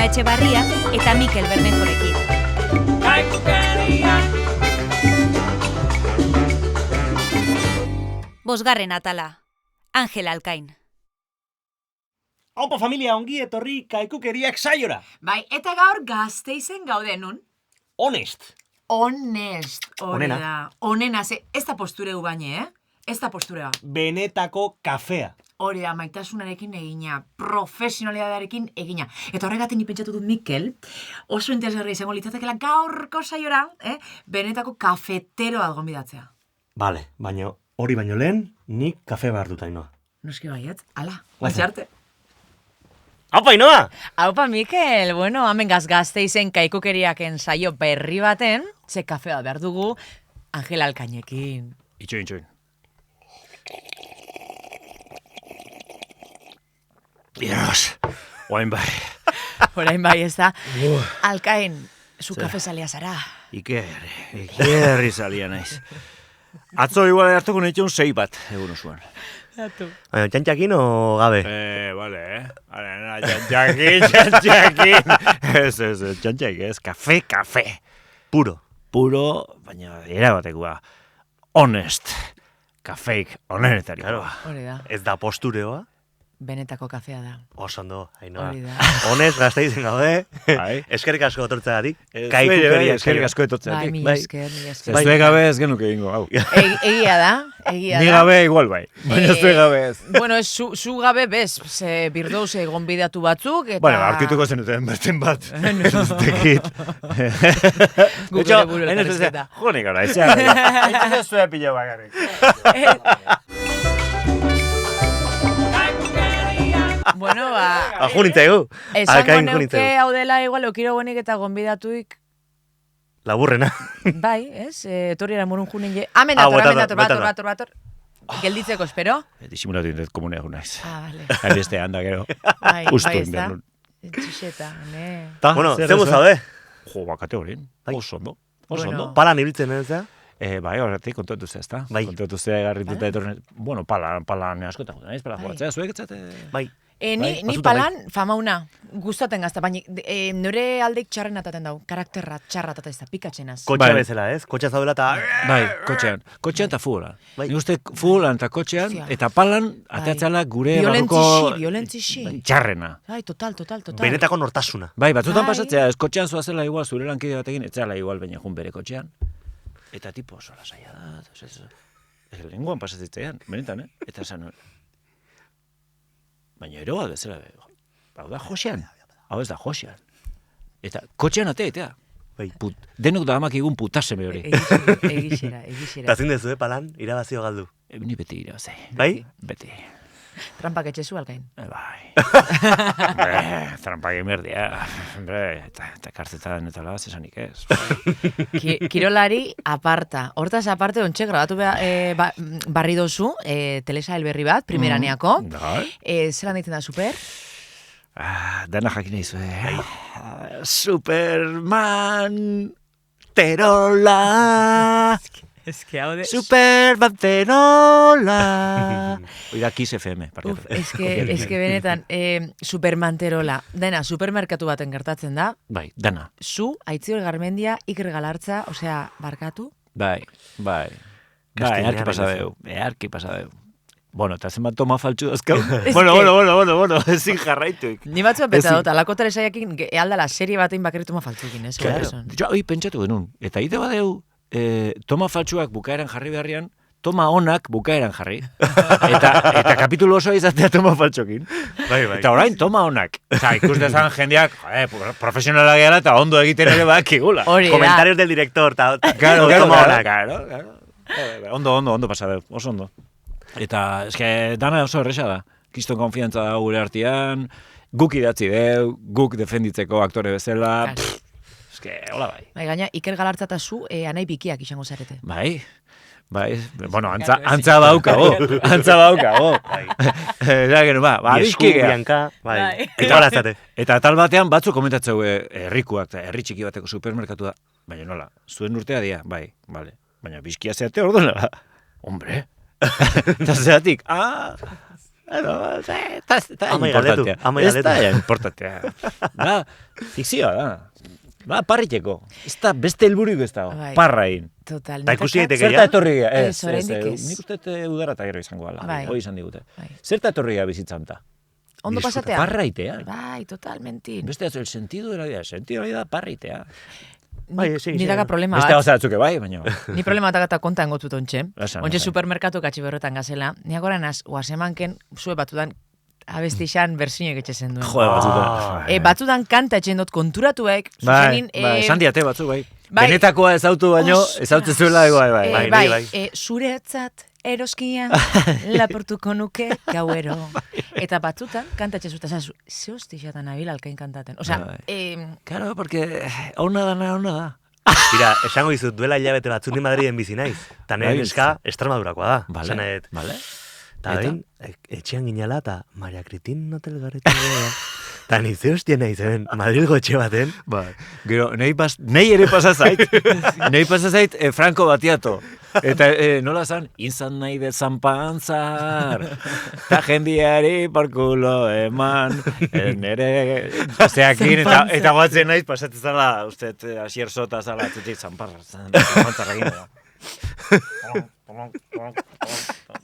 Etxebarria eta Mikel Bermejorekin. Bosgarren atala, Angel Alkain. Aupa familia, ongi etorri Kaikukeriak saiora. Bai, eta gaur Gasteizen gaude nun? Honest. Honest, hori Onena. da. Onena, ez da postureu baina, Ez da posturea. Benetako kafea. Hori da, maitasunarekin egina, profesionalidadearekin egina. Eta horregatik ni pentsatu dut Mikel, oso interesgarria izango litzatekeela gaurko saiora, benetako kafetero bat gonbidatzea. Bale, baina hori baino lehen, nik kafe behar dut Ainoa. Noski baiet, ala, Guazen. guatxarte. Aupa Ainoa! Haupa, Mikel, bueno, hemen Gasteizen Kaikukeriaken saio berri baten, ze kafea behar dugu Angel Alkainekin. Itxoin. Dios, oain bai. Orain bai, ez da. Alkain, zu kafe zalea zara. Ikerri zalia naiz. Atzo igual hartuko nituen 6 bat, egun osoan. Baina, txantxakin o gabe? Vale, txantxakin. Ez, txantxak ez, kafe. Puro, baina erabatekoa. Honest. Kafeik onenetarikoa. Hori da, Ez da postureoa? benetako kafea da. Oso ondo, Ainoa. Hori da. Honest, Gasteizen gaude. Bai. Eskerrik asko etortzeagatik. Kaikukeriak eskerrik asko Bai, etortzeatik. mi bai. esker. Zue gabe ez genuke egingo, hau. Egia da. Ni gabe igual bai, baina zue gabe ez. Bueno, zu gabe bez, ze birdouz gonbidatu batzuk, eta... Bueno, aurkituko zenuten berten bat. Ez tekit. Guk ere buru elkarrizketa. Jonik gara, izan. Ez zue pila bakarrik. Bueno, ba... Ajunintzaigu. Esango Alkain neuke junintzaigu. hau dela igual okiro bonik eta gonbidatuik, Laburrena. bai, ez? Etorriera morun junin je... Amen dator. Gelditzeko, espero? Disimulatu indet komunea gu naiz. Vale. Beste handa gero. Bai, Justo bai, ez da? inbernun. Txixeta, ne. Bueno, zemu zaude? Jo, bakate horien. Bai. Oso ondo. Bueno. Palan ibiltzen, ez da? Bai, horretik kontuetu ze, ezta? Bai. Kontuetu ze garrituta etorren. Bueno, palan askotan juten, naiz, pala Bai. jogatzea, zuek etzate... Bai. Ni batzutan palan famauna, gustaten gazta, baina nire aldeik txarren ataten dau, karakterra txarra ataten ez da, pikatxenaz. Kotxa Bai. bezala, ez? Kotxa zaudela eta... Bai, kotxean eta futbolan. Bai. Ni uste futbolan eta kotxean, Hostia. eta palan ateatzala gure barruko... Violentzixi. Txarrena. Ai, total. Benetako nortasuna. Bai, batzutan Bai. pasatzea, ez kotxean zoazela igual, zure lankide batekin, etzela igual baina jun bere kotxean. Eta tipo oso lasaia da, ez lenguan pasatzitzean, benetan, Eta esan, baina ero bat bezala, hau da Josean, hau ez da Josean. Eta kotxean ateetea. Bai. Denok da amak egun putaseme hori. Egixera. Eta zin dezu, palan, irabazio galdu. Ni beti irabazi. Bai? Beti. Trampak etxezu alkain. Bai. Trampak emerdia. Eta kartetan eta labaz esanik ez. Kirolari aparta. Hortaz aparte, ontxe grabatu barri dozu, Telesa elberri bat, primeraneako. Bai. Zelan ditzen da, super? Dana jakin nahi Superman Terola Eske hau de... Superman Terola Oida, Kiss FM Uf, eske benetan, supermanterola. Dena, supermerkatu baten gertatzen da. Bai, dana. Zu, Aitziber Garmendia, Iker Galartza, osea, barkatu. Bai. Castellana Earki pasadeu. Bueno, eta zenbat toma faltsu dazkau. Bueno, ezin jarraituik. Ni batzua beta dut, alako telesaiakin, aldala serie batein bakerituma faltzukin, ez? Claro. Jo, pentsatu genuen. Eta ide badeu, toma faltsuak bukaeran jarri beharrian, toma onak bukaeran jarri. Eta kapitulu osoa izatea toma faltxokin. Bai. Eta orain toma onak. Eta ikustezan jendeak, profesionala gehala eta ondo egiten ere bakigula. Hori da. Comentarios del director, eta... Claro, toma onak. Claro. Ondo pasa deu, oso ondo. Eta, eske, dana oso erresa da. Kiston konfiantza da gure artean, guk idatzi deu, guk defenditzeko aktore bezala. Eske, hola bai. Bai, gaina, Iker Galartza eta zu, anai bikiak izango zarete. Bai, bueno, antza baukago. Eta gero, Iesku, Bianca, bai. Eta hola zate. Eta tal batean batzuk komentatzeu herrikuak, herri txiki bateko supermerkatu da. Baina nola, zuen urtea dia, bai, bale. Baina bizkia zeate orduan, hombre. Eta zeatik, Amai galdetu, amai galdetu. Ez da importantea. Da, fikzioa da. Da, parriteko. Ez da, beste helbururik ez da. Bai. Parrain. Total. Ta ikusi daiteke Zerta etorri gara? Ez, oraindik ez. Nik uste udara eta gero izango ala. Bai. Hoi izan digute. Bai. Zerta etorri gara bizitzan ta? Ondo pasatea. Parraitea. Bai, totalmente. Beste el sentido de la vida. El sentido de la vida da parritea. Bai, sí, Ni daga sí. problema Beste bat. gauza batzuke bai, baina... Ni problema eta konta engotut ontxe. Esan, Ontxe bai. supermerkatu katxi berrotan gazela. Ni agoran az, oazemanken, zue batudan, abestixan bersiñoek etxezen duen. Jode batzuta. Batudan kanta etxen dut konturatuek, zuzenin... esan diate batzu, bai. bai. Benetakoa ezautu baino, ezautzen zuela ego, bai. Bai, bai, bai. zuretzat eroskia laportuko nuke gauero. Eta batzutan, kanta etxe zuta, ze hostixatan nabil alkain kantaten. Osea, Bai. Claro, porque ona da. Tira, esango dizut, duela hilabete batzuk ni Madriden bizi naiz. Ta nire Bai, neska Extremadurakoa da. Vale, Esan nahi dut. vale. Ta Eta? behin, etxean ginala, eta Maria Kritin hotel garretu gara. Ta nize hostia nahi zen, Madrilgo etxe baten. Bai. Gero, nahi ere pasa zait, Franco Batiato. Eta nola zan, izan nahi dezan pantzar, ta jendiari por culo eman, nere, zeakin, eta guatzen naiz, pasatzen zala, uste, asier sota zala, atzutik zanpantzar egin da.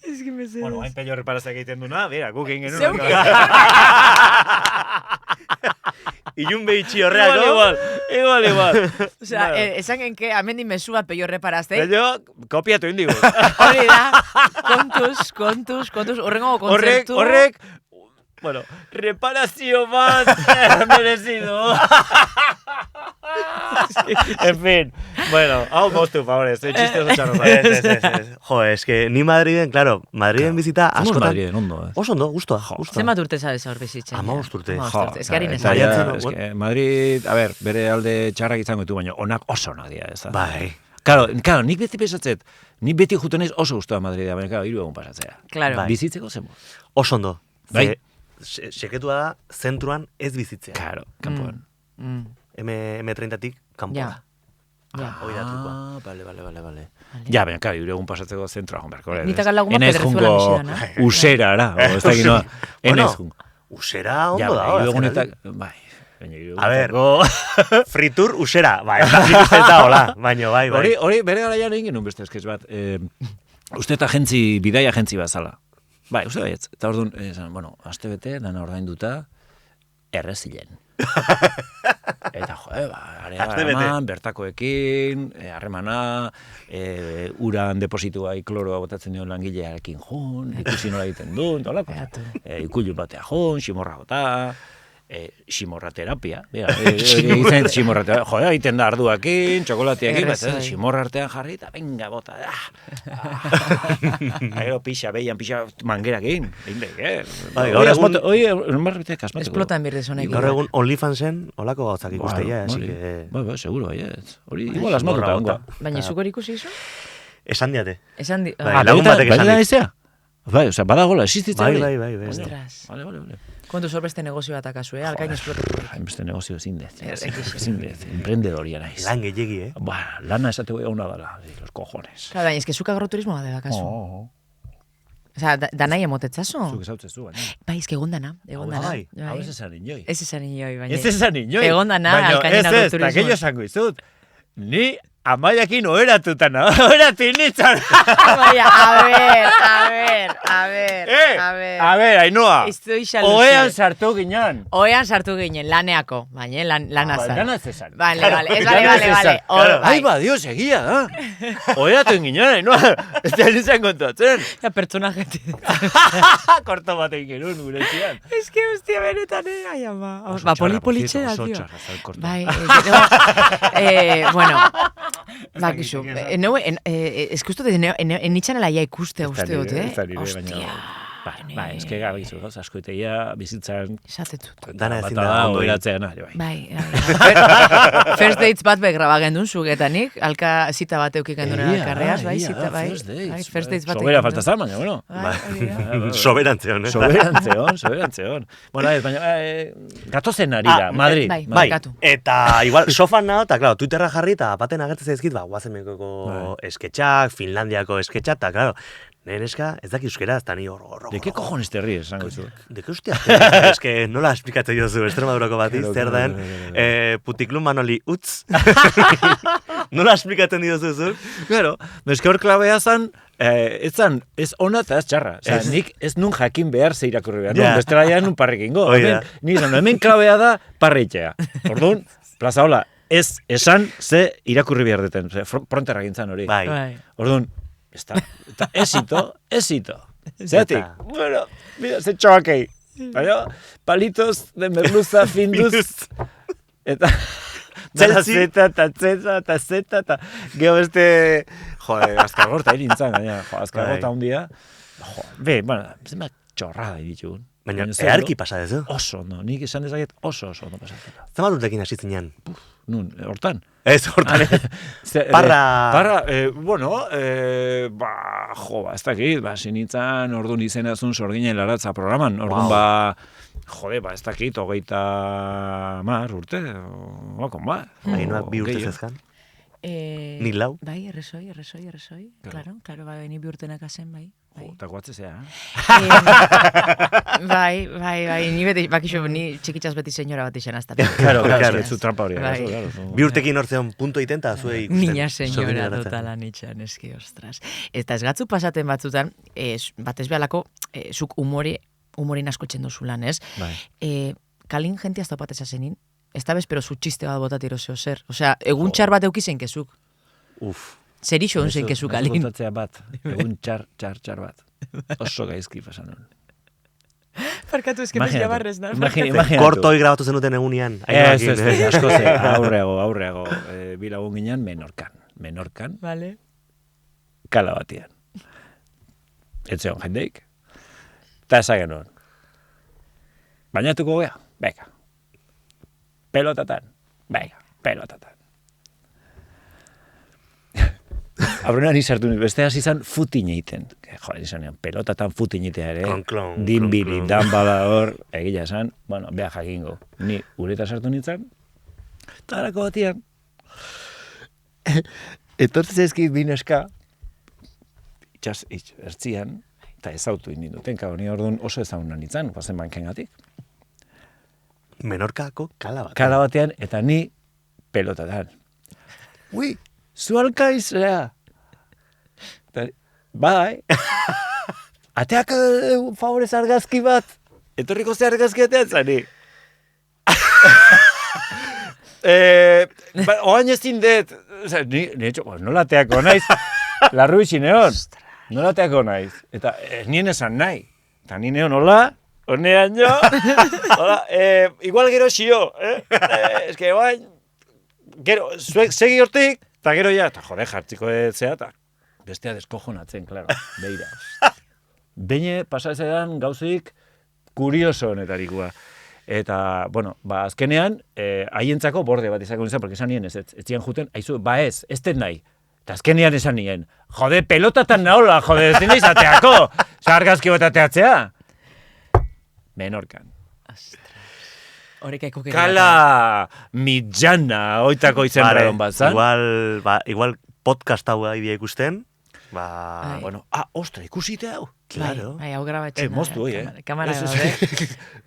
Ez que me zeus. Bueno, hain pello reparazak egiten duna, bera, guk egin Zeuk. genuen. Ilun behitxi horreako. Igual. Osea, esan genke, amendi mesu bat peio reparazte. Pello, kopiatu indigu. Hori da, kontuz, horrengo kontzertu. Horrek, bueno, reparazio bat merezido. En fin, bueno, hau moztu, favorez, txiste oso txarro. Ez. Jo, es que ni Madriden, claro, Madriden bizita askotan. Madriden, ondo, Oso ondo, gustoa. Zenbat urte zabez hor bizitzen? 15 urte. Ez gari eta nezan. ja, Maiatzen, eske, Madrid, a ber, bere alde txarrak izango ditu, baina onak oso onak dira, ez da. Bai. Claro, nik beti pesatzet, nik beti jutenez oso guztua Madridea, baina, claro, 3 egun pasatzea. Claro. Bai. Bizitzeko zen. Oso ondo. Bai. Seketua da, zentruan ez bizitzea. Claro, kanpoan. M30tik kanpoa. Ja. Hoi da trikoa. Vale. Ja, baina, claro, 3 egun pasatzeko zentroa, jonberko. Nitak lagun bat Pedrezuela bizidana. Userara, o ez dakit noa. Enez jungo. Usera Ja, ondo dago. egunetak, bai. A ber, fritur usera. Bai, ez da hola, baino, bai. Hori, bere garaian egin genuen beste eskez bat. Uste eta bidaia agentzi bat zala. Bai, uste baietz. Eta orduan, bueno, aste bete, dana ordainduta, errezilen. Eta harreman, bertakoekin, harremana, uran depositua kloroa botatzen dion langilearekin jun, ikusi nola egiten duen, tolako. Ikullu batea jun, simorra bota, simorra terapia. Egiten simorra terapia. Joder, egiten da arduakin, txokolateakin, bat simorra artean jarri, eta venga, bota. Gero pixa, mangerakin. Gaur egun... Marritek asmateko. Esplotan birrez honek. Gaur egun OnlyFansen olako gauzak ikusteia, así que... Bai, seguro, baiet. Hori, igual asmatuta ongo. Baina zuk hori ikusi izu? Esan diate. Esan di... Lagun batek esan dit. Bai, oza, badagola, existitzen hori. Bai. Ostras. Vale. Kontu zorbeste negozio bat akazu, alkain esplotatu. Hainbeste negozio ezin dez. Emprendedoria naiz. Lan gehiegi, Ba, lana esateko egon dala, los cojones. Claro, baina eske zuk agroturismoa dela kasu. Osea, da nahi emotetzazo. Zuk ezautzezu, baina. Bai, eske egon dana. Bai. Hau ez esan inoi. Ez esan inoi, baina. Ez esan inoi. Egon dana, alkainen agroturismoa. Baina ez, takeio esango izut. Ni amaiakin oheratutan, oheratu initzan. Baina, a ver. Ainhoa. Estoy xalusia. Oean sartu ginen. Oean sartu ginen, laneako, baina lana zan. Lana ez esan. Vale. Ai, ba, Dios, egia da. Oheratu ginen, Ainhoa. Ez da nintzen kontuatzen. Ja, pertsona gente. Korto bat egin genuen gure zian. Es que, hostia, benetan, ai, ama. Ba, politxe da, tío. Bai, bueno, ba, gizu, ez que uste enitxan alaia ikuste uste dut, Hostia. Ba, ez que gabe gizu, asko eteia bizitzan. Esatetut. Dana ezin Bata da da, ondo egin. oheratzean, bai. Bai. First dates bat begraba gendun zugetanik, alka zita bat eukik gendun alkarreaz, bai, zita, bai. First dates bat. Sobera falta zan, baina, bueno. Soberantzeon, ez? Soberantzeon. Bueno, ez, baina, gatozen ari da, Madrid. Bai, gatu. Eta igual, sofan nago, eta, claro, Twitterra jarri, eta baten agertzen zaizkit, guazenmekoko esketxak, Finlandiako esketxak, eta, claro, Neska, ez daki euskera, ez da ni hor. ¿De qué cojones te ríes, esango zu? De que hostia, es que nola esplikatzen jozu, Extremadurako bati, zer den, putiklun manoli utz. Nola esplikatzen diozu zu? Claro, eske hor klabea zan, ez ona eta ez txarra. Osea, nik ez nun jakin behar ze irakurri behar. Ja. Bestela ja nun parrekingo. Ni izan, hemen klabea da parreitea. Orduan, plaza hola, ez esan ze irakurri behar deten. Pronterra gintzan hori. Bai. Orduan, eta esito. Zeratik, bueno, mira, ze txabakei. Baina, palitos de merluza finduz. Eta... Chelsea. Eta zeta, eta geho beste... Jode, azkargorta irintzan, gaina. Azkargorta hundia. Bueno, zenbat txorrada iritugun. Baina, eharki pasa dezu? Oso ondo, nik esan dezaket oso ondo pasatzen. Zenbat urtekin hasi zinean? Nun, hortan. Ez, hortan. Parra... Bueno, ez dakit, sinitzan, orduan izenazun sorginen laratza programan, orduan ez dakit, 30 urte, bakon ba. Hainoak 2 urte zezkan? Ni lau? Bai, erresoi, claro, bai, ni 2 urtenak azen, bai. Eta guatzezea, Bai, ni beti, bakixo, ni txikitxaz beti senyora bat izan azta. Claro, zu trampa hori. 2 urtekin hortzean punto itenta, zuei ikusten. Niña senyora totalan itxan, eski, ostras. Eta ez gatzu pasaten batzutan, batez behalako, zuk humorin asko txendo zulan, ez? Bai. Kalin jentia ez topatez azenin, ez da bez, pero zu txiste bat botatiro zeo zer. Osea, egun txar bat eukizen kezuk. Uf. Zer iso zen kezuk, Kalin. Botatzea bat, egun txar bat. Oso gaizki pasan hon. Parkatu eske bez jabarrez, na? Kortoi grabatu zenuten egunian. Ez, asko ze, aurreago. Bilagun ginean menorkan. Vale. Kala batian. Etzeon jendeik. Eta esagen hon. Bainatuko gea? Beka. Pelotatan. Abrunean izartu nire, beste hasi izan futin egiten. Joder, izanean, pelotatan futin egitea ere. Dinbili, dan bada hor, egila esan, bueno, beha jakingo. Ni ureta sartu nintzen, eta harako batian. Etortzen ezkit bineska, itxas, ertzian, eta ezautu indinduten, ni orduan oso ezagunan nintzen, guazen bankengatik. Menorkako kala batean. Kala batean, eta ni pelotatan. Ui, zu alkaizea. Bai. Ateak favorez argazki bat. Etorriko ze argazki atean zani. Oain ezin dut. Nola ateako naiz. Larru izineon. Nola ateako naiz. Eta nien esan nahi. Eta nien hola. Honean jo. Igual gero xio. Eske bain. Gero, segi hortik. Eta gero ja. Eta jode jartziko zea eta. Bestea deskojonatzen, klaro, beira. Beine pasazean gauzik kurioso honetarikoa. Eta, bueno, azkenean, haientzako borde bat izango nizan, porque esan nien ez zian juten, aizu, ez den nahi. Eta azkenean esan nien, jode, pelotatan nahola, jode, ez dina izateako, sargazki bat ateatzea. Menorkan. Horrekaiko Kala mitjana, oitako izen bradon bat, zan? Igual podcast hau ibia ikusten, bueno, ostra, ikusite hau. Claro. Hau grabatzen. Moztu hoi, Kamara gaude.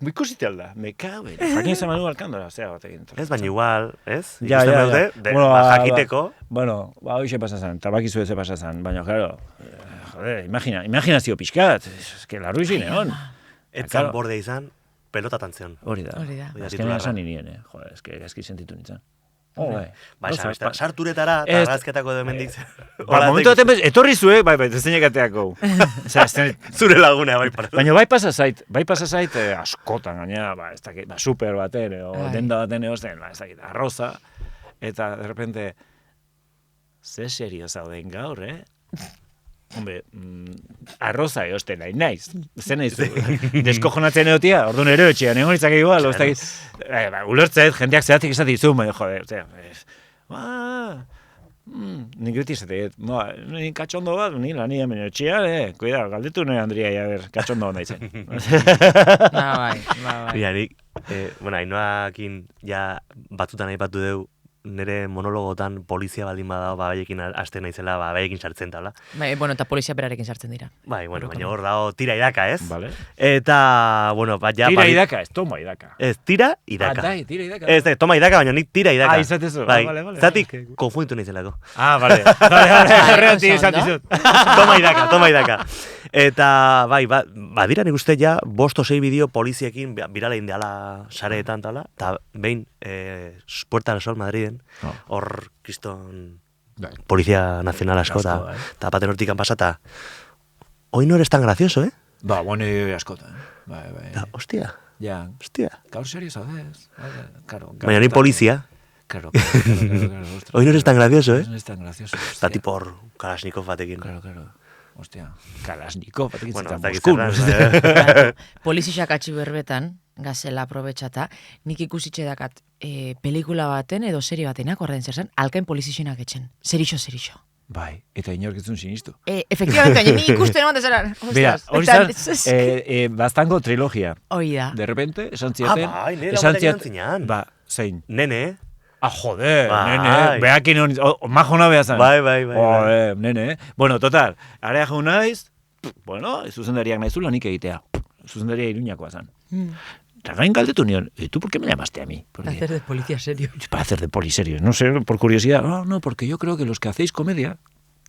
Ikusite alda, me cabe. Jakin izan manu alkandora, zea bat egin. Ez, baina igual, ez? Ja. Jakiteko. Bueno, hoxe pasazan, tabakizu eze pasazan, baina, claro, joder, imaginazio pixkat, ez que larru izin egon. Etzan borde izan, pelotatan zion. Hori da. Azkenean esan nien, joder, ez que gaizki sentitu nintzen. Sarturetara, eta argazketako demendik. Momentu baten etorri zue, bai, ez zeinek ateako. Zure laguna, bai, para. Baina bai pasa zait askotan, gaina, ez dakit, super baten, o denda baten eosten, ez dakit, arroza, eta de repente, ze serio zauden gaur, Hombre, arroza eosten nahi naiz. Zer nahi zu? Deskojonatzen egotia, orduan ero etxean, egon itzak igual, ulertzet, jendeak zeratik esati izu, joder, nik beti esatik, ni katxondo bat, ni lani hemen etxean, cuida, galdetu nahi Andria, katxondo nahi zen. Bai. Nik, Ainoakin, ja, batzutan aipatu deu, nire monologotan polizia baldin badago, baiekin hasten naizela, baiekin sartzen tala. Bueno, eta polizia berarekin sartzen dira. Bai, bueno, baina hor dago tira idaka, ez? Vale. Eta, bueno, ja... Tira idaka, ez toma idaka. Ez, tira idaka. Dai, tira idaka. Ez, toma idaka, baina nik tira idaka. Izatezu. Bai, Vale. zatik, konfunditu naizelako. Vale. Horregatik esan dizut. Toma idaka. Eta, bai, badira nik uste ja, 5 o 6 bideo poliziekin birala indeala sareetan tala, eta behin, Puerta del Sol Madriden, hor kriston Polizia Nacional asko, eta baten hortikan pasata, hoy no eres tan gracioso, eh? Ba, bueno, askota, Bai. Da, hostia. Ja. Hostia. Gaur serio zaudez. Claro. Baina ni polizia. Claro. Hoy no eres tan gracioso, eh? No eres tan gracioso. Eta tipo hor, Kalashnikov batekin. Claro. Hostia, Kalashnikov batekin Bueno, zitzen Moskun. Polizixak atxi berbetan, gazela aprobetxata, nik ikusitxe dakat pelikula baten edo serie batenak horrein zer zen, alkain polizixenak etxen. Zerixo. Bai, eta inork ez zuen sinistu. Efectivamente, baina ni ikusten eman dezaran. Mira, hori zan, bastango trilogia. Hoi da. De repente, esan ziaten... bai, nire lagunetan zinean. Ba, zein. Nene. Joder, Bai. nene, behakin honi, majona behar zan. Bai. Nene. Bueno, total, area jau naiz, bueno, zuzendariak naizula nik egitea. Zuzendaria Iruñakoa zan. Eta gain galdetu nion, ¿y tú por qué me llamaste a mí? Para hacer de policía serio. Para hacer de poli serio. No sé, por curiosidad. No, porque yo creo que los que hacéis comedia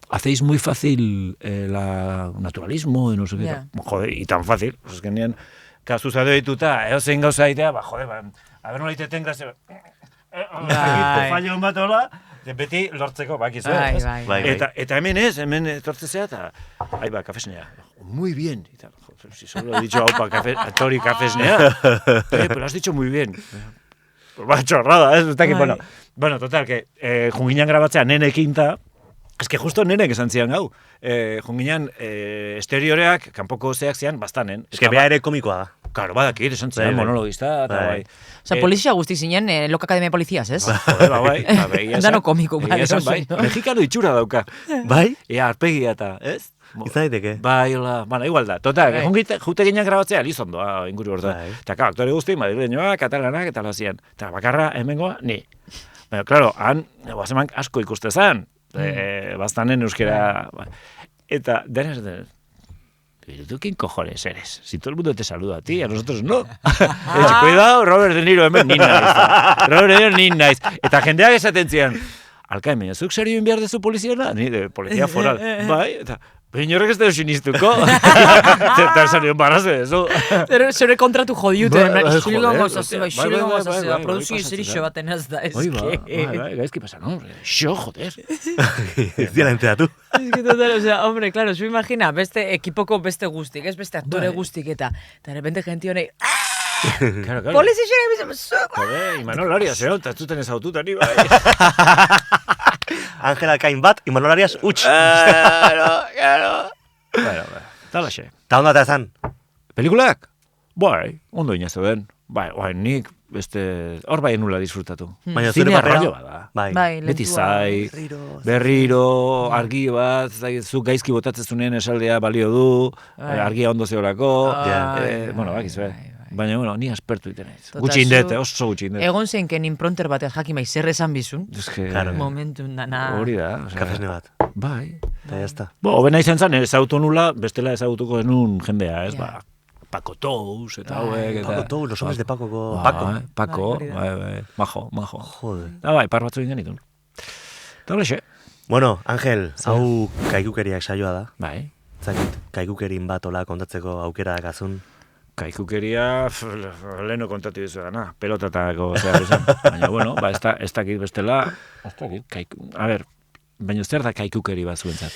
hacéis muy fácil el naturalismo y no sé qué. Yeah. Joder, y tan fácil. Pues es que nien, kasu zado dituta, zein gauza itea, joder, a ver, no iteten grazia. Fallo bat hola, beti lortzeko, bakizu. Bai. Eta hemen etortzea, eta, kafesnea. Muy bien. Y tal. Joder, si solo he dicho Tori kafesnea. Pero has dicho muy bien. Pues va chorrada, ¿eh? Está que, bueno, total, que junginan grabatzea nenekin ta, es que justo nenek esan zian gau. Junginan esterioreak, kanpoko zeak zian, bastanen. Es que bea ere komikoa da. Claro, badakit, esan zian monologista, eta bai. Osa, polizia guzti zinen, Loka Academia de Polizías, ez? Joder, bai. Dano komiko, bai. Mexikano itxura dauka. Bai? Ea, arpegia eta, ez? Izan daiteke. Bai, hola, igual da. Total, jute ginen grabatzea, lizondo, inguru horta. Eta, aktore guzti, madrileñoak, katalanak, eta lazian. Eta, bakarra, hemengoa, ni. Baina, klaro, han, guazeman asko ikuste zan. Bastanen euskera. Eta, denez, pero tú quién cojones eres? Si todo el mundo te saluda a ti, a nosotros no. Cuidado, Robert De Niro hemen nin naiz. Robert De Niro nin naiz. Eta jendeak esaten zian, alkain, baina zuk serio inbiar dezu poliziana? Ni de polizia foral. Bai, eta, baina horrek ez deo sinistuko. Eta esan nion barraze, eso. Zure kontratu jodiute. Xilgongo Bai, zazua, produzio zerixo baten ez da. Bai, gaizki pasa, no? Xo, joder. Ez dira enteratu. Es que total, o sea, hombre, claro, su imagina, beste ekipoko beste guztik, ez beste aktore guztik eta de repente gente honei, Claro. polizia xera, Joder, Imanol Arias, eta ez zuten ezaututa ni, bai. Ángel Alkain bat, Imanol Arias, utx. Claro. Bueno, talaxe. Ta ondo eta zan. Pelikulak? Bai, ondo inazeuden. Bai, nik, hor bai nula disfrutatu. Baina zure Zinea papera? rollo bada. Bai. Beti zai, berriro, argi bat, zuk gaizki botatzen zuen esaldea balio du, argia ondo zeolako, bueno, bakizu, baina, bueno, ni aspertu iten naiz. Gutxi indet, oso gutxi indet. Egon zenken impronter batean jakin bai zer esan bizun. Claro. Momentu dana. Hori da. Kafesne bat. Bai. Eta jazta. Hobena izan zen, ezagutu nula, bestela ezagutuko denun jendea, ez, ba. Paco Tous, eta hauek, eta... Paco Tous, los hombres de Paco. Paco, bai. Majo. Joder. Bai, par batzu ingen ditun. Eta holexe. Bueno, Ángel, hau kaikukeriak saioa da. Bai. Zakit, kaikukerin bat ola kontatzeko aukera dakazun. Kaikukeria, leheno kontatu dizu dana, pelotatako zehar izan. Baina, bueno, ez dakit bestela, a ber, baina zer da kaikukeri bat zuentzat?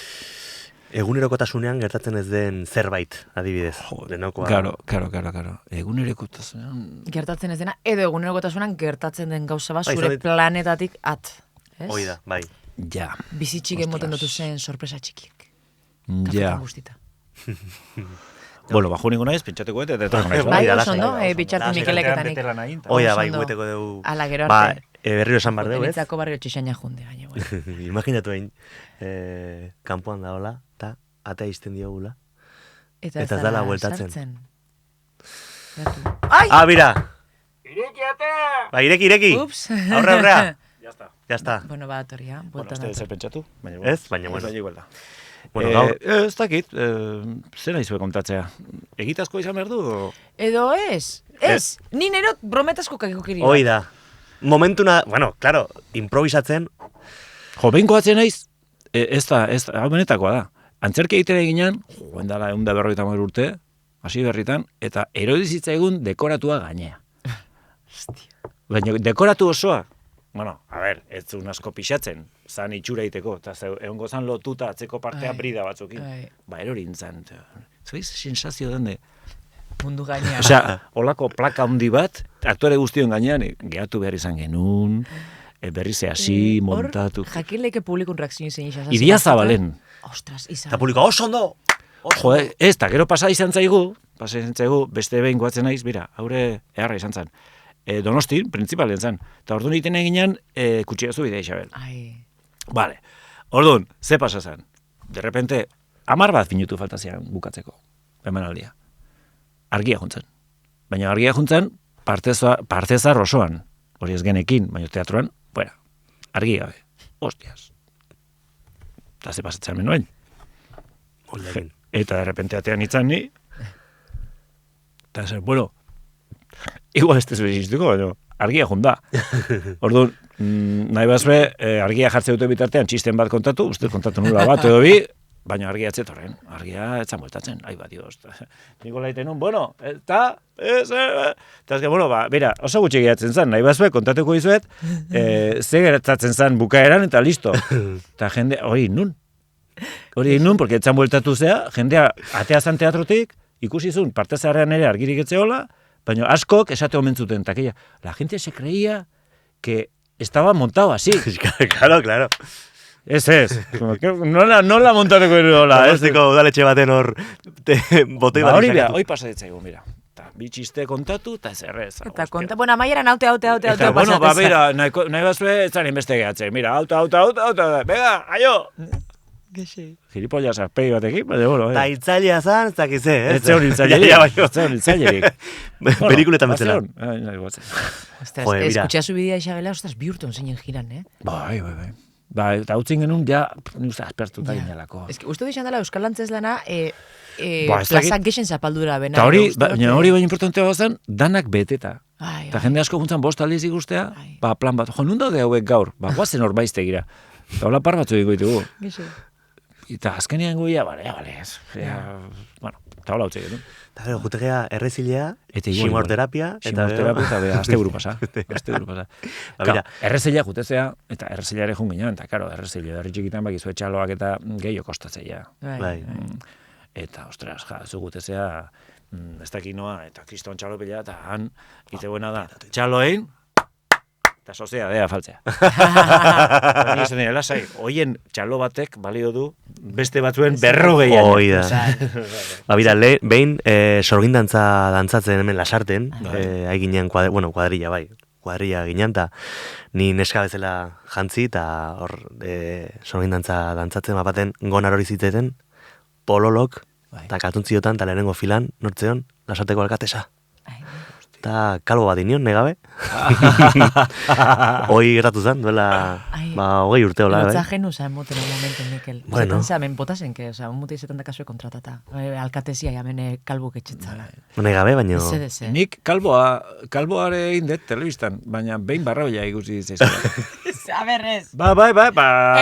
Egunerokotasunean gertatzen ez den zerbait, adibidez. Denokoa. Claro. Egunerokotasunean... Gertatzen ez dena, edo egunerokotasunean gertatzen den gauza bat zure planetatik at. Hoi da, bai. Ja. Bizitxik emoten dutu zen sorpresa txikik. Ja. Kafetan guztita. Bueno, bajo ningu naiz, pentsateko eta etorko naiz. Bai, oso ondo, bitxartu Mikeleketanik. Oia, bai, gueteko dugu. Ala, gero arte. Berriro esan bar dugu, ez? Benitzako barrio txixaina junde, baina. Imaginatu egin, kanpoan da hola, eta atea izten diogula. Eta ez dala bueltatzen. Ai! Ah, bira! Ireki atea! Ba, ireki! Ups! Aurrea! Ya está. Bueno, badatorria, Bueno, bueltan ez zer dator. pentsatu, baina Ez, baina bueno. igual da. Bueno, gaur, Ez dakit, zer nahi zuen kontatzea? Egitazko izan behar du? Edo ez, ni nerot brometazko kakikokiri. hoi da. Momentuna, bueno, claro, improvisatzen, Jo, behin koatzen naiz, ez da, hau benetakoa da. Antzerki egitera eginan, joen dala 150 urte, hasi berritan, eta erodizitza egun dekoratua gainea. Baina dekoratu osoa, bueno, a ber, ez zuen asko pixatzen, zan itxura iteko, eta egongo zan lotuta atzeko partea Ai. brida batzukin. Ai. Ba, erorintzan. Zaiz, sensazio dende. Mundu gainean. Osea, olako plaka handi bat, aktore guztion gainean, gehatu behar izan genuen, berriz hasi, montatu. Jakin leke publikun reakzio izan izan. Idia Zabalen. Ostras, izan. eta publikoa oso ondo! Jo, ez, eta gero pasa izan zaigu, beste behin goatzen naiz, bera, haure eharra izan zen. Donostin, printzipalen zen. Eta orduan egiten eginan, kutxiazu bidea Isabel. Ai. Vale. Orduan, ze pasa zen? De repente, 10 bat minutu falta zian bukatzeko, emanaldia. Argia juntzen. Baina argia juntzen, partezar osoan. Hori ez genekin, baina teatroan, bueno, argi gabe. Hostias. Eta ze pasatzen menuen. Oldekin. Eta de repente atean itzan ni, eta zer, bueno, igual ez tezu existuko, baina argia junda. Orduan, nahi bazue, argia jartze dute bitartean txisten bat kontatu, uste kontatu nula bat edo bi, baina argia etzetorren, argia etzan bueltatzen, ai ba, dios. Niko laiten nun, bueno, eta ez que, bueno, ba, bera, oso gutxi gehiatzen zen, nahi bazue, kontatuko dizuet, ze gertatzen zen bukaeran, eta listo. Eta jende, hori nun, porque etzan bueltatu zea, jendea atea zan teatrotik, ikusi zuen, partezarrean ere argirik etzeola, baina askok esate omen zuten, taquilla. La gente se creía que estaba montado así. Claro. Ez. Nola montatuko erola. Donostiko udaletxe baten hor botoi bat Hori izan. hori pasatzen mira. Ta, bi txiste kontatu, eta zerrez. Eta konta, bueno, amaieran haute Eta, bueno, ba, bera, nahi bazue, ez zaren beste gehatzen. Mira, auto, venga, aio! Gexi. Gilipollas arpegi batekin, baina, bueno, Eta hiltzailea zan, ez dakize, ez? Ez zeon hiltzailerik. Ja, baino. Ez zeon hiltzailerik. Pelikuletan bezala. Ostras, Joder, mira. eskutxeazu bidea isabela, ostras, bihurtun zeinen jiran, Bai. Ba, eta utzin genuen, ja, uste, aspertuta ginelako. Ez que, uste du izan dela Euskal Antzezlana, Ba, ez dakit. plazak gexen zapaldura bena. Eta hori, baina hori baina importantea bazan, danak beteta. Ai, Eta jende asko guntzan 5 aldiz ikustea, Ai. ba, plan bat, jo, nun daude hauek gaur, ba, guazen hor baiztegira. Eta hola par batzu ditugu. Gexi. Eta azkenean guia, bale, ez. Bueno, eta hola utzi genuen. Eta gero, jutegea errezilea, Eta igual, ximorterapia, Ximorterapia eta aste buru pasa. Ba, mira. Errezilea jutezea, eta errezileare jun ginen, eta karo, errezilea darri txikitan bakizu etxaloak eta gehiago kostatzea. Bai. Eta, ostras, zu gutezea, ez dakit noa, eta kriston txalo pila, eta han, ite buena da, txaloein, eta soziadea faltzea. Ni esan dira, lasai, hoien txalo batek balio du, beste batzuen 40. Hoi da. Ba, bira, behin sorgindantza dantzatzen hemen lasarten, haiginean, kuadrilla, bai. Kuadrilla ginen, eta ni neska bezala jantzi, eta hor sorgindantza dantzatzen baten gonar hori zitzeten, pololok, eta kaltuntziotan, eta lehenengo filan, nortzeon, lasarteko alkatesa. Eta kalbo bat inion, negabe. Hoi gertatu zen, duela, ba, 20 urte hola. Lotza genu zen moten un momento, Mikel. Bueno. Zetan zeamen botasen, que, un muti zetan da kasue kontratata. Alkatesia jamene kalbuk etxetzala. Negabe, baina... Zede. Nik kalboare egin dut telebistan, baina behin barraoia ikusi zizela. A ber, ez. Ba.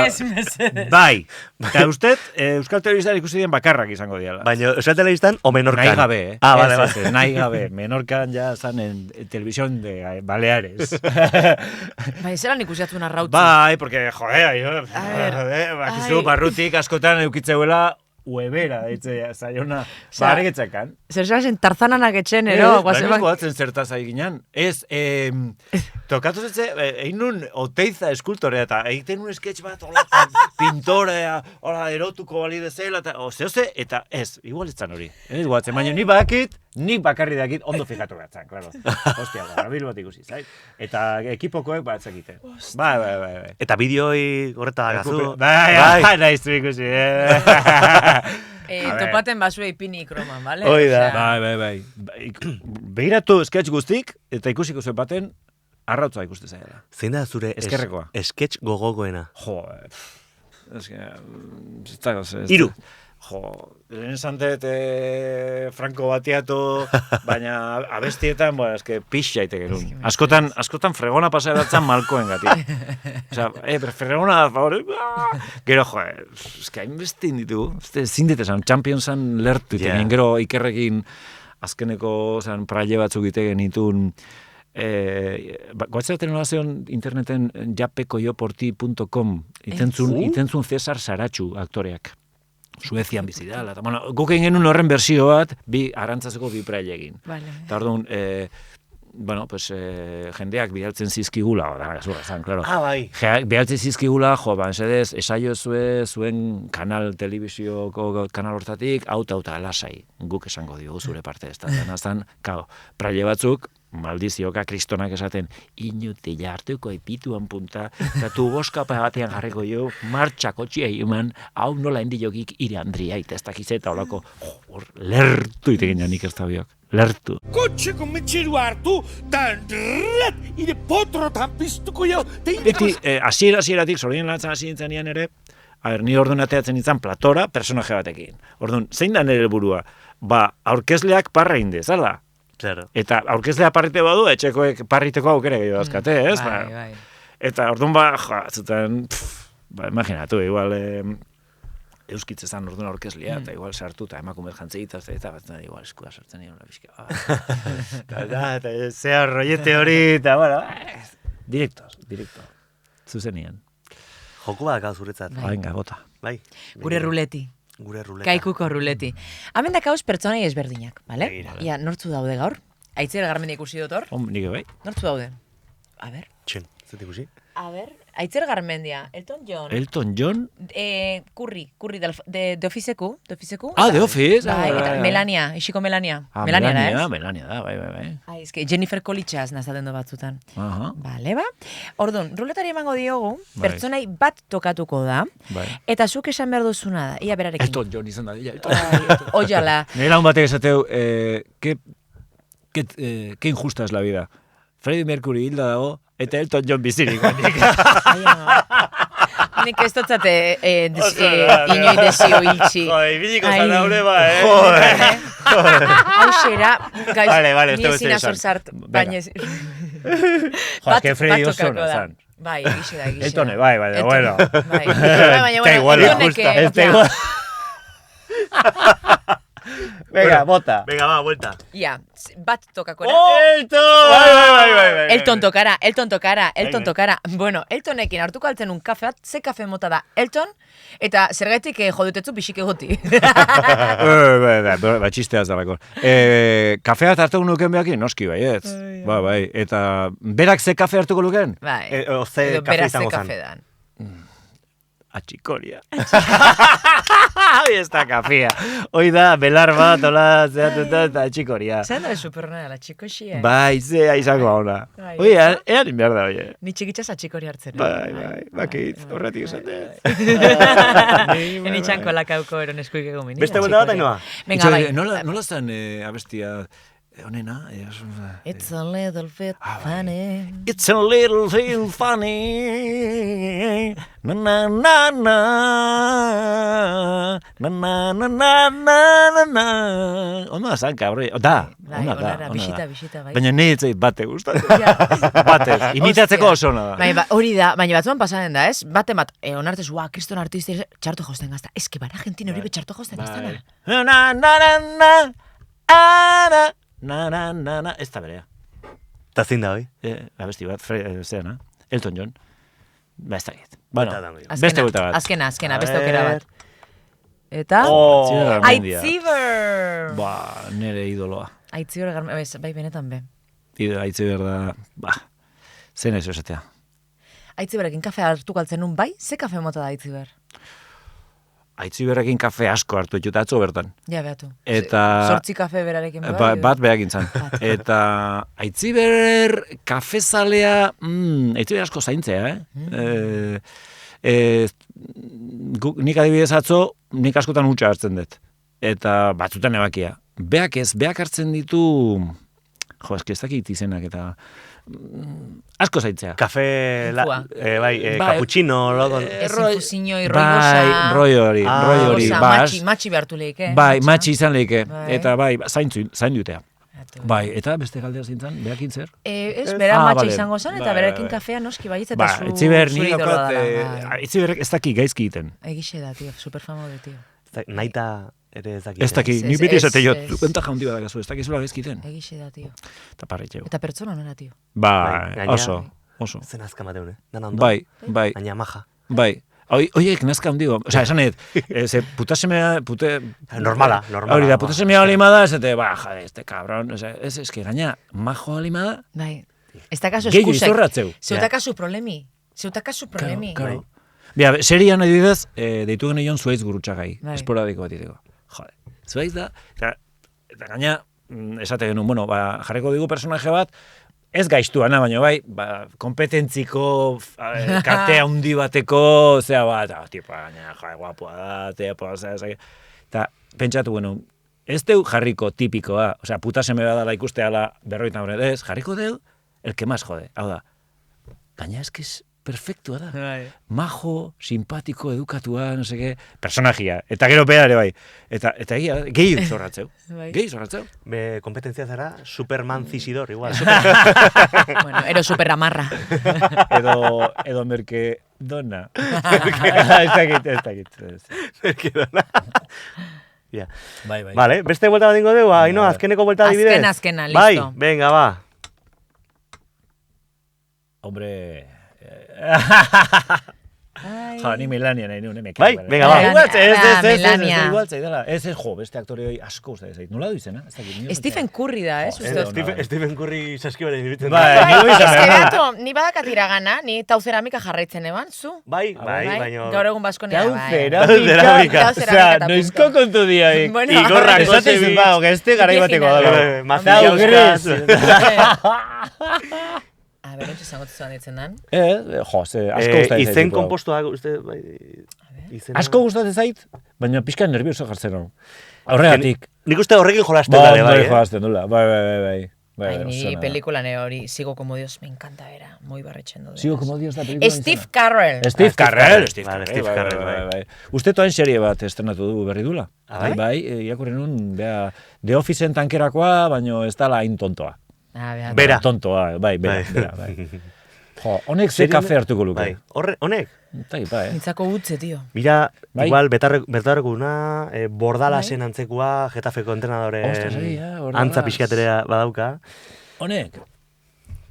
Ez, mesedez. Bai. Eta ustez, Euskal Telebistan ikusi den bakarrak izango diala. Baina, Euskal Telebistan o Menorkan? Nahi gabe, Ah, vale, Ez, vale. nahi gabe. Menorkan ja zan en televisión de Baleares. Bai, zelan ikusiatzen arrautzi. Bai, porque, joder, ver, bakizu, ai. barrutik askotan eukitzeuela uebera, eitzea, zaiona, Osea, baregitzekan. Zer zerazen tarzananak etxen, ero? Baina goatzen zertaz ari ginen. Ez, tokatu zetze, egin nun Oteiza eskultorea, eta egiten nun sketch bat, hola, pintorea, hola, erotuko bali dezela, eta, oze, eta ez, igual etzan hori. Ez goatzen, baina nik bakarri dakit, ondo fijatu gatzan, klaro. Hostia, barabil bat ikusi, zait? Eta ekipokoek bat zekite. Bai. Eta bideoi horreta gazu. Bai, nahiz du ikusi, Topaten basue ipini kroman, bale? Hoi da. Bai. Begiratu sketch guztik, eta ikusiko zuen baten, arrautza ikuste zaila. Zein da zure Ezkerrekoa. sketch gogokoena? Jo, Hiru. Jo, lehen esan dut Franco Batiato, baina abestietan, pixa aite genuen. Askotan fregona pasaratzen malkoen gati. Osea, fregona, favor, gero, jo, hainbeste inditu, ezin esan, Championsan lertu, gero ikerrekin azkeneko praile batzuk ite genitun, goatzeraten nola zeon interneten japekoioporti.com itentzun Cesar Saratxu aktoreak. Suezian bizi da. Bueno, guk egin genuen horren bersio bat, arantzazeko bi praile egin. Vale. Eta orduan, jendeak bidaltzen zizkigula, claro. Bai. Bidaltzen zizkigula, esedez, esaio zuen kanal, telebizioko kanal hortatik, auta lasai, guk esango diogu zure parte ez da. Aztan, praile batzuk, maldizioka kristonak esaten, inutila hartuko epituan punta, eta tu boskapa batean jarriko jo, martxako txia human, hau nola endilogik ire Andria, eta ez dakizeta olako, lertu itekin nik ez da biok. Lertu. Kotxeko metxerua hartu, tan ire potrotan piztuko jo. Beti, hasieratik, zorien lantzan hasi nintzen nian ere, ni orduan ateatzen nintzen platora, personaje batekin. Orduan, zein da nire helburua? Aurkezleak parra inde, zala? Claro. Eta aurkezlea parrite badu, etxekoek parriteko aukere gehiago dazkate, ez? Bai. Eta orduan zuten, imaginatu, igual, euskitzezan orduan aurkezlea, eta igual sartu, eta emakumet jantzegita, eta igual eskua sartzen nion labizka. Eta zea rollete hori, eta, directo, zuzenian. Joku bat gau zuretzat. Venga, bota. Bai. Gure ruleti. Gure ruleta. Kaikuko ruleti. Hemen dakauz pertsonai ezberdinak, bale? Begira. Ia, nortzu daude gaur? Aitziber Garmendia ikusi dut hor? Nik bai. Nortzu daude? A ber. Txen, zet ikusi? A ber. Aitziber Garmendia, Elton John. Elton John? Curry de Office-ku. The Office? Bai, eta Melania, isiko Melania. Melania da, ez? Melania da, bai. Ai, eske Jennifer Colitxaz nazaten du batzutan. Aha. Bale, ba. Orduan, ruletari emango diogu, Bai. pertsonai bat tokatuko da, Bai. eta zuk esan behar duzuna da, ia berarekin. Elton John izan da, Oiala. Nire lagun batek esateu, que injusta es la vida. Freddie Mercury hilda dago, eta Elton John bizirik. Nik ez dotzate inoi desio hiltsi. ibiliko Ai. zanaure ba, Hau xera, Vale, ni ez ezin esan. azorzart, baina... que Freddie oso tokako ona da. zan. Bai, egixe da. Eltone, bai, bueno. Bai, baina, Está igual, Eltonek, igual. Venga, bota. Venga, va, vuelta. Ja, bat tokako da. Elton! Bai. Elton tokara. Bueno, Eltonekin hartuko altzen un kafe bat, ze kafe mota da Elton, eta zergaitik jodutetzu pixik egoti. Txistea zelako. Kafea hartuko nuken behakin, noski bai, ez? Bai. Eta berak ze kafe hartuko luken? Bai. O ze Edo kafe beraz ze izango zan. kafe dan. Atxikoria. Hoi ez da kafea. Hoi da, belar bat, hola, zeatuta, eta atxikoria. Zer da superna, la txikoxia. Bai, zea izango hauna. Bai. Hoi, ean inbehar da, oie. Ni txikitxaz atxikori hartzen. Bai, bakit, horretik esate. Eni txanko lakauko eron eskuik egon mini. Beste vuelta bat, Ainhoa? Venga, bai. Nola zen abestia honena? It's a little bit funny. It's a little thing funny. Na na na na. Na na na na na na. Ona zan, cabrón. Da, Bai, ona da. onara, bisita, bai. Baina nahi etzait bate gustatzen. Batez, imitatzeko oso ona da. Bai, hori da, baina batzuan pasaden da, ez? Bate bat, onartez, kriston artisti, txarto josten gazta. Ez que bara Argentina hori betxarto josten gaztana. Na na na na na. Na, ez da berea. Eta zin da, hoi? Abesti bat, zeana, Elton John. Ba, ez da git. Bueno, Buelta dango jo. beste buelta bat. Azkena, beste aukera bat. Eta? Aitziber! Ba, nere idoloa. Aitziber, bai, benetan be. Aitziber da, zen ez esatea. Aitziberekin kafe hartuko altzen nun, bai? Ze kafe mota da Aitziber? Aitziberrekin kafe asko hartu etxuta atzo bertan. Ja, behatu. Eta... 8 kafe berarekin bai? Bat behakin zan. Eta Aitziber kafezalea, Aitziber asko zaintzea, nik adibidez atzo, nik askotan hutsa hartzen dut. Eta batzutan ebakia. Beak hartzen ditu Jo, eski ez dakit izenak eta asko zaitzea. Kafe, Infua. bai, cappuccino, logo. Ez infusiño, Bai, roi hori, roibosa, bai, matxi behartu lehike. bai, matxi izan leike, Bai. eta bai, zain dutea. Bai, eta beste galdera zintzen, behakin zer? Ez, bera Ah, matxa vale. izango zen, eta Bai, berekin bai. kafea noski baietz, eta Ba, zu Etziber ni zure idoloa daukat, dela, bai. Etziberrek ez daki gaizki egiten. Egixe da, tio, superfamo de, tio. Naita ere ez dakit. Ez daki, Ez, ni ez, beti ez, esate jo, ez. bentaja handi badakazu, ez dakizula gaizki egiten. Egixe da, tio. Eta parritxeu. Eta pertsona nora, tio. Bai, gainera- oso. Zen azka mateune. Dana ondo. Bai, bai, Baina maja. bai. Oiek nazka handigo, osea, esanet, ze putasemea, Normala. Hori da, putasemea olima da, esate, ba, jade, este cabrón, osea, ez eski gaina, majo olima da, Bai. Ez dakazu gehiago eskusek. izorratzeu. Zeutakazu problemi. Zeutakazu problemi. Claro. Bia, serian adibidez, deitu genion Zuaitz Gurrutxagai, Bai. esporadiko bat iteko. Jode, Zuaitz da, eta gaina, esate genuen, bueno, ba, jarriko digu personaje bat, ez gaiztuana, baina bai, ba, kompetentziko, kate handi bateko, zea bat, tipa, gaina, jade, guapoa da, tipa, eta pentsatu, bueno, ez deu jarriko tipikoa, osea, puta seme badala ikusteala berroita hori, ez, jarriko deu, el que más jode, hau da, gaina eskiz, perfektua da. Majo, simpatiko, edukatua, no seke, personajia. Eta gero bera ere bai. Eta egia, gehi zorratzeu. Bai. Gehi zorratzeu. Be, kompetentzia zara, Superman zisidor, igual. Bueno, ero superramarra. Edo merke dona. Ez dakit. Ja. Bai. Vale, beste vuelta bat dingo dugu, Aino, azkeneko vuelta adibidez. Azkena, listo. Bai, venga, ba. Hombre... Ai. Ja, ni Melania nahi nuen, Bai, venga, ba. Melania. Igualtzai dela. Ez, jo, beste aktore hori asko uste zait. Nola du izena? Ez dakit. Stephen Curry da, uste dut. Stephen Curry saskibaren dibitzen. Bai, Bai, ni eske izan. beatu, ni badakat iragana, ni tauzeramika jarraitzen eban, zu? Bai, baina... Gaur egun baskonia, bai. Ceramika. Osea, noizko kontu diaik. Bueno, Igorrak Esaten zen ba, este garai bateko da. Mafiauskas. A ber, ontsa zangotu zuan ditzen dan. Jo, ze, asko gustatzen zait. Izen kompostoak, uste, bai... izena- Asko gustatzen zait, baina pixka nervioso jartzen hau. Aurregatik. Nik uste horrekin jolasten dara, bai, jolasten dula. Bai. Bai, ni pelikulan hori, Sigo como Dios, me encanta era, moi barretzen dut. Sigo como Dios da película. Steve Carell. Steve Carell. Vale, Steve Carell, bai. Uste toain serie bat estrenatu du berri dula. Ah, bai? Bai, irakurri nun, bea, The Officeen tankerakoa, baino ez dala hain tontoa. Behar. Bera. Tontoa, bai. Jo, honek ze Serien- kafe hartuko luke. Bai, honek? Bai. Nintzako utze, tio. Mira, Bai. igual, betarrekuna, Bordalasen antzekoa, Getafeko entrenadore, Ostras, Bordalas. antza pixkaterea badauka. Honek,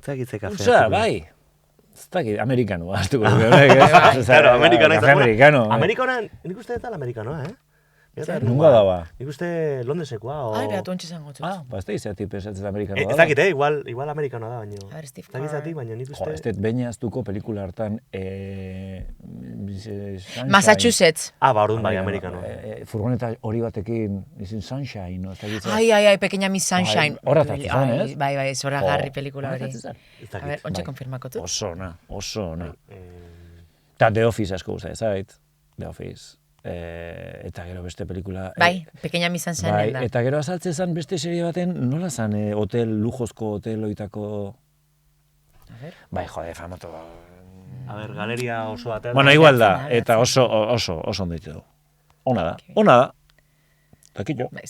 Zakitze kafe. utza, hartuko. bai. Ez dakit, amerikanoa hartuko luke. Claro, amerikano Kafe amerikano. Amerikanoa, nik uste dela amerikanoa, Nunga daba. Nik uste Londesekoa, o... Ai, behatu ontsa zango tut. Ba, ez da izatik pesatzen amerikanoa Ez dela. dakit, igual amerikanoa da, baino. A ver, Steve Ez dakizatik, Carell. baina nik Jo, uste... ez dut behin aztuko pelikula hartan Massachusetts. Ah, ba, orduan bai, amerikanoa. Furgoneta hori batekin, izin Sunshine, no? Ez dakit zer. Ai, pequeña Miss Sunshine. Bai, horra tartzen zen, Ai, ez? Bai, zora garri pelikula Horra hori. tartzen zen. Ez A ber, dakit. ontsa Bai. konfirmako tu. Oso ona. Eta The Office asko gustatzen zait, The Office. Eta gero beste pelikula... Bai, pequeña Miss Sunshine Bai, da. eta gero azaltzen zen beste serie baten, nola zan, hotel, lujozko hotel oitako... A ver. Bai, jode, famatu... A ver, galeria oso atea. Bueno, igual da, Abertzen, eta oso ondo ditu du. Ona da. Takillo. Bai,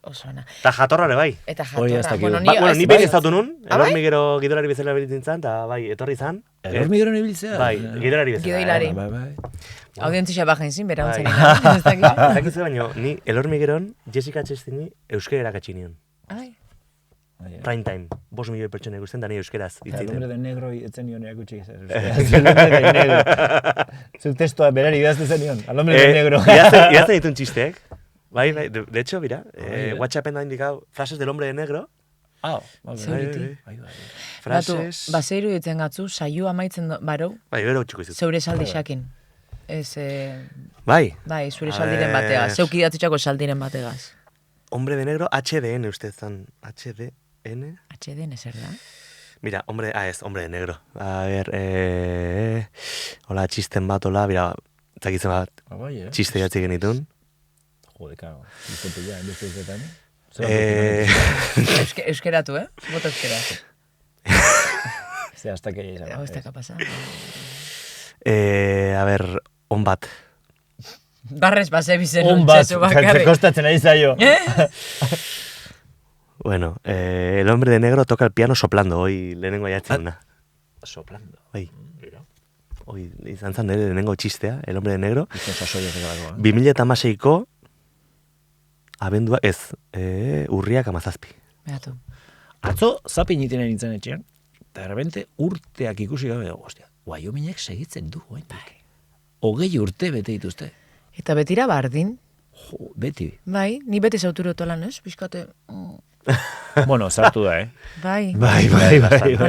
oso ona. Eta jatorrare bai. Eta Hori ez jatorra. dakit. Bueno, ni behin ezautu nun, Ah, bai? Elormigero gidolari bezala beritzen eta bai, etorri zan. Elormigero ibiltzea? Bai, gidolari bezala. Gidoilari. Bai. Audientzia bajen zin, bera Bai. ontzen. Ez dakit. Ez dakitzu baino, ni Elormigeron Jessica Chastini euskera erakatsi nion. Ai, Prime time. 5 milioi pertsona ikusten da ni euskeraz hitz El hombre egiten. de negro etzen nion erakutsi izan. El hombre de negro. Zeu testoa berari idazte zen nion. Al hombre de negro. Idazten ditun txisteek. Bai, de hecho, mira, Bai, WhatsAppen da indicado frases del hombre de negro. Ah, Zeuriti. bai. batu, Frases... baseiru ditzen gatzu, saio amaitzen barou, Bai, bero txuko izut. zeure saldi xakin. Ez, Bai, bai, zure A saldiren ver. bategaz, zeuk idatzutxako saldiren bategaz. hombre de negro, HDN usted zan. HDN... HDN zer da? Mira, hombre de negro. A ver, hola, txisten bat, hola, mira, zakitzen bat, Bai, txiste jatzi genitun. Jode, kago. Izten pila, beste izetan. Euskeratu, Bota euskeratu. Ze hasta que izan. Hau ez daka pasa. A ber, on bat. Barrez base bizen On bat, txatu bakarrik. kostatzen ari zaio. Bueno, el hombre de negro toca el piano soplando, hoy lehenengo aiatzen na. Soplando. Bai. Hoy izan zan nire lehenengo txistea, el hombre de negro. Izan sasoiak egalagoa. 2016ko abendua, urriak 17. Beatu. Atzo, zapin itinen nintzen etxean, eta erbente urteak ikusi gabe dago, ostia. Wyominek segitzen du, oentik. 20 urte bete dituzte. Eta betira bardin. Jo, beti. Bai, ni beti zauturo tolan, Bizkate... Bueno, sartu da, Bai. Bai.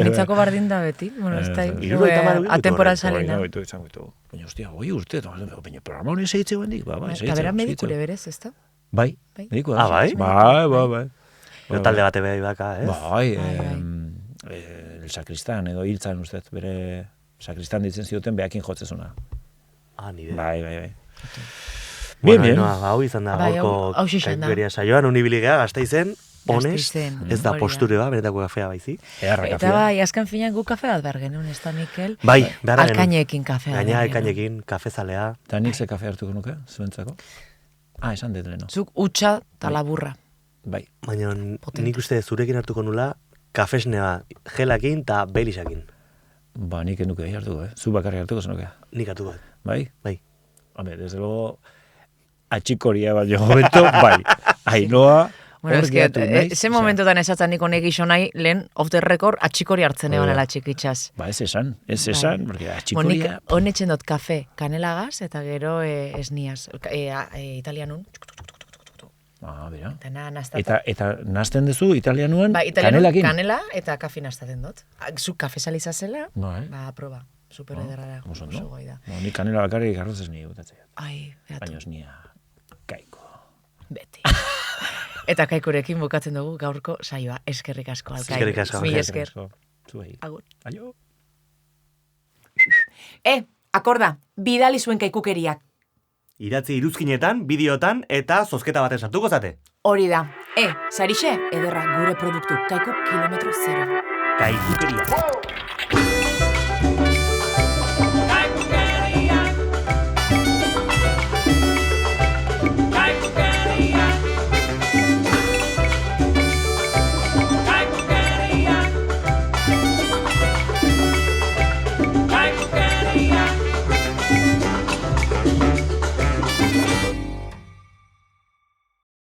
Nitzako bardin da beti. Bueno, ez da... Hirurogeita hamar urte Atemporal horrein. salena. Izango ditu. Baina, ostia, 20 urte, baina programa hori segitze guendik, bai, Eta bera medikure berez, ez da? Bai, Bai. medikua Ah, bai? Bai. Gero talde bate behi baka, ez? Bai, el sakristán, edo hiltzan ustez, bere sakristán ditzen zioten behakin jotzezuna. Ah, nire. Bai. Bueno, Bien. hau izan da, Bai, gaurko hau izan da. kaikueria saioan, unibiligea, Gasteizen, honest, Gasteizen, ez da hori da. posture bat, benetako kafea baizik. Eharra Eta kafea. bai, azken finean gu kafe bat behar genuen, ez da, Mikel? Bai, beharra genuen. Alkainekin kafea. Gaina behar genuen. alkainekin, kafezalea. Eta nik ze kafe hartuko nuke, zuentzako? Esan dut leno. Zuk utxa eta laburra. Bai. Baina Potente. nik uste zurekin hartuko nula, kafesnea gelakin eta belisakin. Ba, nik enuke hartuko, Zu bakarri hartuko zenuke. Nik hartuko. Bai? Bai. Hombre, desde luego, atxikoria baino hobeto, bai. Ainoa, Bueno, hor es que, geratu naiz, ze osea, momentotan esatzen niko nek iso nahi, lehen off the record atxikori hartzen egon Hori da. ala txikitxaz. Ba, ez esan, porque Monik, atxikoria... honetxen dut kafe kanelagaz eta gero esniaz. Italianun. Ah, bera. Eta naztata. Eta nazten duzu italianuan Ba, italianun kanelakin. kanela eta kafe naztaten dut. Zuk kafe salizazela, Bai. ba, proba. Super ederra. Oso, Oso no? goi da. Ni kanela bakarrik arroz ez nire gutatzea. Ai, beatu, Baina ez nia kaiko. beti. Eta kaikurekin bukatzen dugu gaurko saioa. Eskerrik asko, Alkain. Eskerrik asko. Mil esker. Zuei. Agur. Aio. Akorda, bidali zuen kaikukeriak. Idatzi iruzkinetan, bideotan eta zozketa baten sartuko zate. Hori da. Sarixe, ederra gure produktu, kaiku kilometro zero. Kaikukeria.